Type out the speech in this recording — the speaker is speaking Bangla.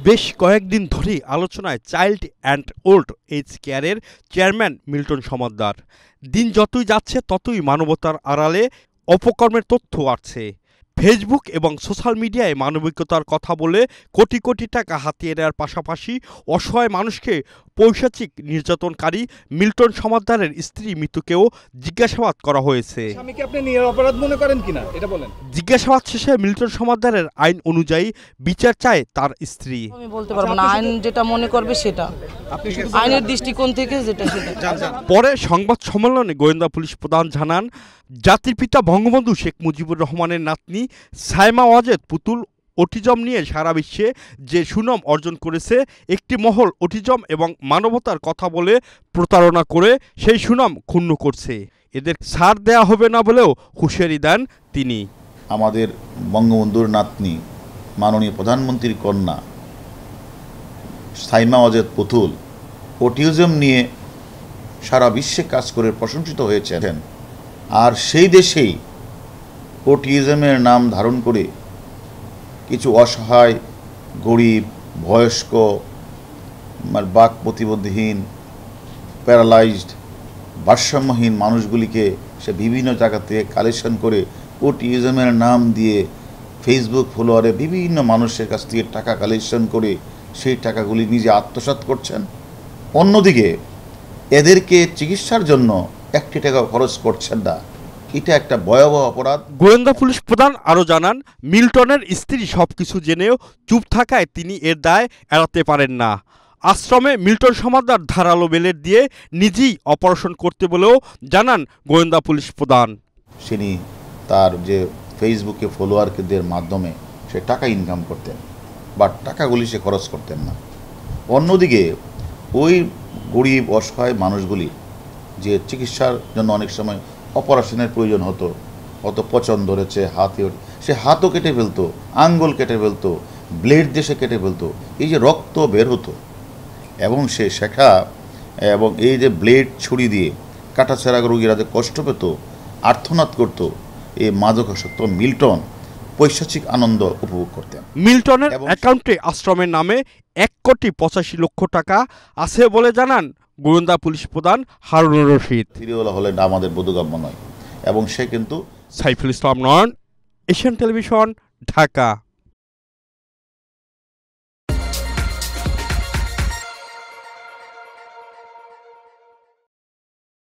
বেশ কয়েকদিন ধরেই আলোচনায় চাইল্ড অ্যান্ড ওল্ড এজ কেয়ারের চেয়ারম্যান মিল্টন সমাদ্দার। দিন যতই যাচ্ছে ততই মানবতার আড়ালে অপকর্মের তথ্য আসছে। ফেসবুক এবং সোশ্যাল মিডিয়ায় মানবিকতার কথা বলে কোটি কোটি টাকা হাতিয়ে নেওয়ার পাশাপাশি অসহায় মানুষকে পৈশাচিক নির্যাতনকারী মিল্টন সমাদ্দারের স্ত্রী মিতুকেও জিজ্ঞাসাবাদ করা হয়েছে। জিজ্ঞাসাবাদ শেষে মিল্টন সমাদ্দারের আইন অনুযায়ী বিচার চায় তার স্ত্রী। আমি বলতে পারবো না, আইন যেটা মনে করবে সেটা, আইনের দৃষ্টিকোণ থেকে যেটা সেটা। পরে সংবাদ সম্মেলনে গোয়েন্দা পুলিশ প্রধান জানান, জাতির পিতা বঙ্গবন্ধু শেখ মুজিবুর রহমানের নাতনি সাইমা ওয়াজেদ পুতুল অটিজম নিয়ে সারা বিশ্বে যে সুনাম অর্জন করেছে, একটি মহল অটিজম এবং মানবতার কথা বলে প্রতারণা করে সেই সুনাম ক্ষুণ্ণ করছে। এদের ছাড় দেয়া হবে না বলেও হুঁশিয়ারি দেন তিনি। আমাদের বঙ্গবন্ধুর নাতনি মাননীয় প্রধানমন্ত্রীর কন্যা সাইমা ওয়াজেদ পুতুল অটিজম নিয়ে সারা বিশ্বে কাজ করে প্রশংসিত হয়েছেন। আর সেই দেশেই অটিজমের নাম ধারণ করে কিছু অসহায়, গরিব, বয়স্ক, বাক প্রতিবন্ধীহীন, প্যারালাইজড, ভারসাম্যহীন মানুষগুলিকে সে বিভিন্ন জায়গা থেকে কালেকশন করে অটিজমের নাম দিয়ে ফেসবুক ফলোয়ারে বিভিন্ন মানুষের কাছ থেকে টাকা কালেকশন করে সেই টাকাগুলি নিজে আত্মসাৎ করছেন। অন্যদিকে এদেরকে চিকিৎসার জন্য 1 টাকা খরচ করছেন না। এটা একটা ভয়াবহ অপরাধ। গোয়েন্দা পুলিশ প্রধান আরও জানান, মিল্টনের স্ত্রী সবকিছু জেনেও চুপ থাকায় তিনি এর দায় এড়াতে পারেন না। আশ্রমে মিল্টন সমাদ্দার ধারালো বেলেট দিয়ে নিজেই অপারেশন করতে বলেও জানান গোয়েন্দা পুলিশ প্রধান। তিনি তার যে ফেসবুকে ফলোয়ারদের মাধ্যমে সে টাকা ইনকাম করতেন, বাট টাকাগুলি সে খরচ করতেন না। অন্যদিকে ওই গরিব অসহায় মানুষগুলি যে চিকিৎসার জন্য অনেক সময় অপারেশনের প্রয়োজন হতো, হয়তো পচন ধরেছে, সে হাতও কেটে ফেলতো, আঙ্গুল কেটে ফেলতো, ব্লেড দিয়ে সে কেটে ফেলতো, এই যে রক্ত বের হতো এবং সে শেখা এবং এই যে ব্লেড ছুরি দিয়ে কাটাছেঁড়া রোগীরা যে কষ্ট পেত, আর্তনাদ করত, এই মাদকাসক্ত মিল্টন পৈশাচিক আনন্দ উপভোগ করতেন। মিল্টনের অ্যাকাউন্টে আশ্রমের নামে 1,85,00,000 টাকা আছে বলে জানান গোয়েন্দা পুলিশ প্রধান হারুনুর রশিদ। ফিরিওয়ালা হলে আমাদের বোধগম্য নয় এবং সে কিন্তু সাইফুল ইসলাম নয়ন, এশিয়ান টেলিভিশন, ঢাকা।